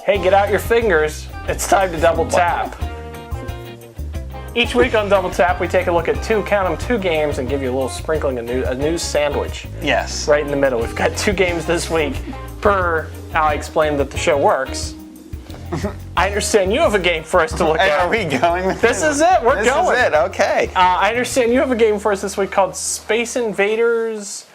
Hey, get out your fingers. It's time to double tap. Each week on Double Tap, we take a look at two games and give you a little sprinkling of a news sandwich. Yes. Right in the middle. We've got 2 games this week per how I explained that the show works. I understand you have a game for us to look at. Are we going with this? Is it. We're going. This is it. Okay. I understand you have a game for us this week called Space Invaders.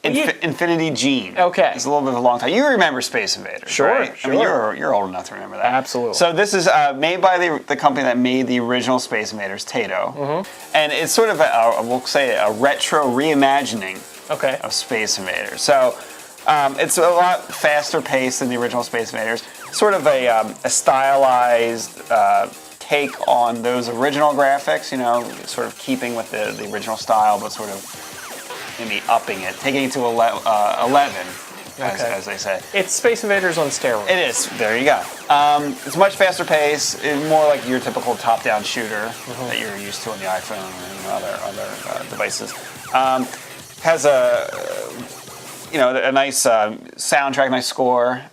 Infinity Gene. Okay. It's a little bit of a long time. You remember Space Invaders, sure, right? Sure. I mean, you're old enough to remember that. Absolutely. So this is made by the company that made the original Space Invaders, Taito. And it's sort of we'll say a retro reimagining of Space Invaders. So it's a lot faster paced than the original Space Invaders. Sort of a stylized take on those original graphics, you know, sort of keeping with the original style, but sort of maybe upping it, taking it to 11, as they say. It's Space Invaders on steroids. It is. There you go. It's much faster pace. It's more like your typical top-down shooter that you're used to on the iPhone or other devices. Has a nice soundtrack, nice score.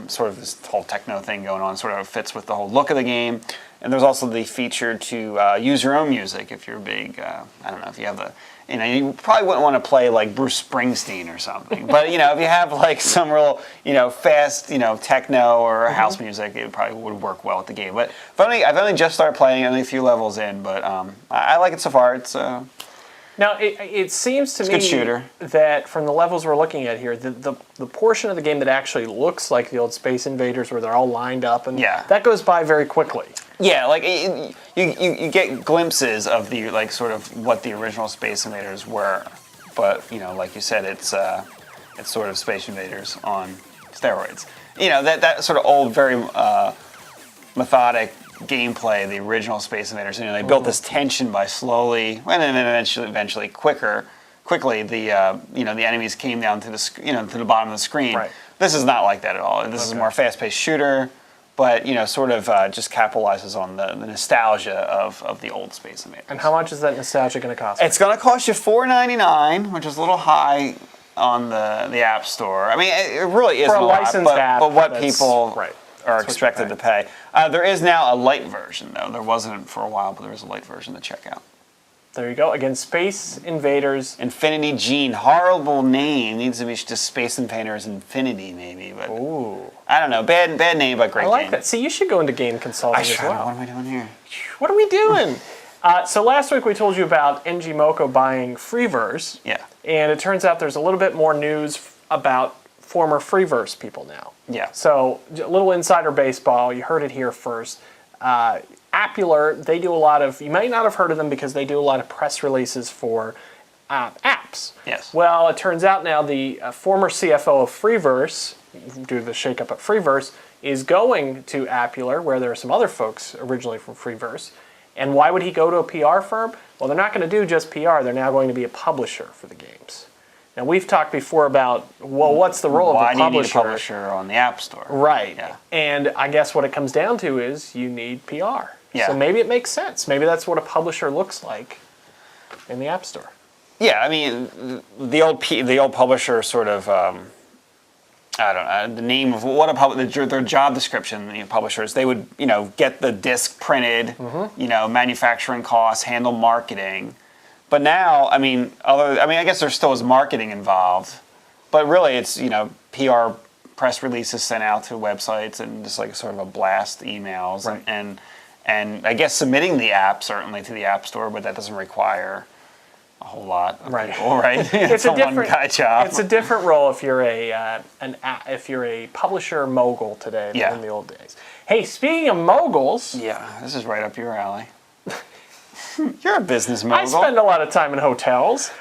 Sort of this whole techno thing going on. Sort of fits with the whole look of the game. And there's also the feature to use your own music if you're big. I don't know if you have the. You probably wouldn't want to play like Bruce Springsteen or something, but if you have like some real, fast, techno or house music, it probably would work well with the game. But I've only just started playing, only a few levels in, but I like it so far. It's now it seems to me good shooter. That from the levels we're looking at here, the portion of the game that actually looks like the old Space Invaders, where they're all lined up, and that goes by very quickly. Yeah, like you get glimpses of the sort of what the original Space Invaders were, but like you said, it's sort of Space Invaders on steroids. That sort of old, very methodic gameplay, the original Space Invaders. They built this tension by slowly, and then eventually quickly the the enemies came down to the bottom of the screen. Right. This is not like that at all. This is a more fast-paced shooter. But, sort of just capitalizes on the nostalgia of the old Space Invaders. And how much is that nostalgia going to cost? It's going to cost you $4.99, which is a little high on the App Store. I mean, it really is for a lot, licensed app, but what people are That's expected to pay. There is now a light version, though. There wasn't for a while, but there is a light version to check out. There you go. Again, Space Invaders. Infinity Gene. Horrible name. Needs to be just Space Invaders Infinity, maybe. But ooh. I don't know. Bad name, but great game. I like that. See, you should go into game consulting as well. What am I doing here? What are we doing? So last week we told you about NG Moko buying Freeverse. Yeah. And it turns out there's a little bit more news about former Freeverse people now. Yeah. So a little insider baseball. You heard it here first. Appular, they do a lot of, you may not have heard of them because they do a lot of press releases for apps. Yes. Well, it turns out now the former CFO of Freeverse, due to the shakeup at Freeverse, is going to Appular, where there are some other folks originally from Freeverse. And why would he go to a PR firm? Well, they're not going to do just PR. They're now going to be a publisher for the games. Now, we've talked before about, well, what's the role of a publisher? Why do you need a publisher on the App Store? Right. Yeah. And I guess what it comes down to is you need PR. Yeah. So maybe it makes sense. Maybe that's what a publisher looks like in the App Store. Yeah, I mean, the old publisher sort of, I don't know, the name of what their job description, publishers, they would, get the disc printed, manufacturing costs, handle marketing. But now, I guess there still is marketing involved, but really it's, PR press releases sent out to websites and just like sort of a blast emails and I guess submitting the app certainly to the App Store, but that doesn't require a whole lot of people, right? It's a one-guy job. It's a different role if you're a publisher mogul today than in the old days. Hey, speaking of moguls, yeah, this is right up your alley. You're a business mogul. I spend a lot of time in hotels.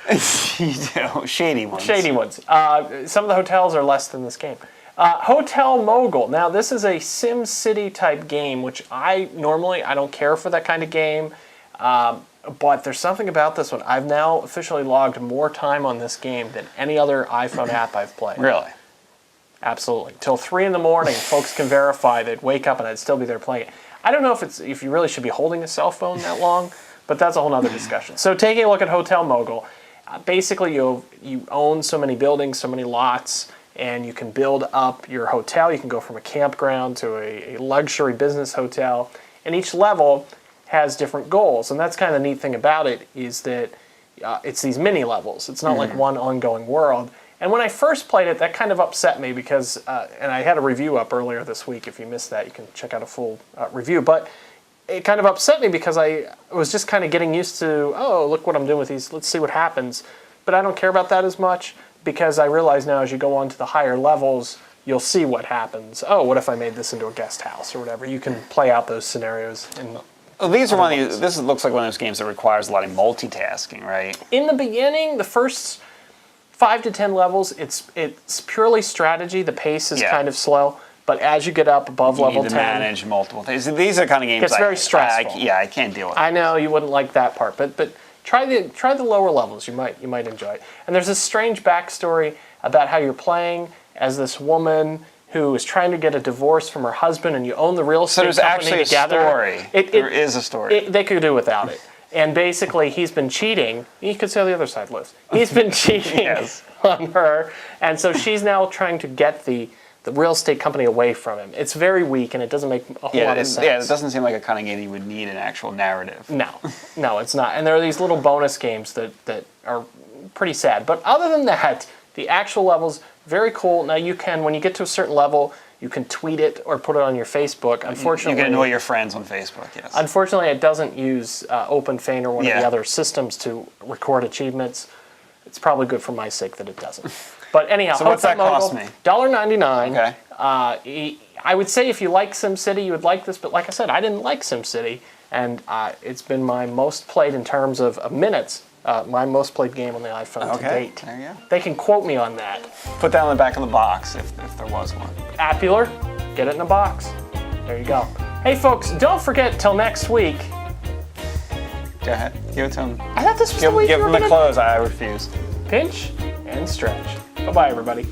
You do. Shady ones. Shady ones. Some of the hotels are less than this game. Hotel Mogul. Now, this is a Sim City type game, which I don't care for that kind of game. But there's something about this one. I've now officially logged more time on this game than any other iPhone app I've played. Really? Absolutely. Till 3 in the morning, folks can verify they'd wake up and I'd still be there playing it. I don't know if you really should be holding a cell phone that long, but that's a whole other discussion. So taking a look at Hotel Mogul, basically you own so many buildings, so many lots, and you can build up your hotel. You can go from a campground to a luxury business hotel, and each level has different goals. And that's kind of the neat thing about it, is that it's these mini levels. It's not like one ongoing world. And when I first played it, that kind of upset me because, and I had a review up earlier this week. If you missed that, you can check out a full review. But it kind of upset me because I was just kind of getting used to, oh, look what I'm doing with these. Let's see what happens. But I don't care about that as much, because I realize now as you go on to the higher levels, you'll see what happens. Oh, what if I made this into a guest house or whatever? You can play out those scenarios. Well, these are one of these, this looks like one of those games that requires a lot of multitasking, right? In the beginning, the first 5 to 10 levels, it's purely strategy. The pace is kind of slow. But as you get up above level 10... You need to manage multiple things. These are the kind of games it's very stressful. I can't deal with. I know you wouldn't like that part, but try the lower levels. You might enjoy it. And there's this strange backstory about how you're playing as this woman who is trying to get a divorce from her husband, and you own the real estate company together. So there's actually a story. There is a story. They could do without it. And basically, he's been cheating. You could see how the other side lives. He's been cheating on her, and so she's now trying to get the real estate company away from him. It's very weak, and it doesn't make a whole lot of sense. Yeah, it doesn't seem like a kind of game you would need an actual narrative. No, it's not. And there are these little bonus games that are pretty sad. But other than that, the actual levels, very cool. Now you can, when you get to a certain level, you can tweet it or put it on your Facebook. Unfortunately, you can annoy your friends on Facebook, yes. Unfortunately, it doesn't use OpenFane or one of the other systems to record achievements. It's probably good for my sake that it doesn't. But anyhow, so what's that cost me? $1.99. Okay. I would say if you like SimCity, you would like this. But like I said, I didn't like SimCity, and it's been my most played in terms of minutes. My most played game on the iPhone to date. There you go. They can quote me on that. Put that on the back of the box if there was one. Appular, get it in a box. There you go. Hey folks, don't forget till next week. Go ahead. Give it to him. I thought this was the week Give him the clothes. I refuse. Pinch and stretch. Bye-bye, everybody.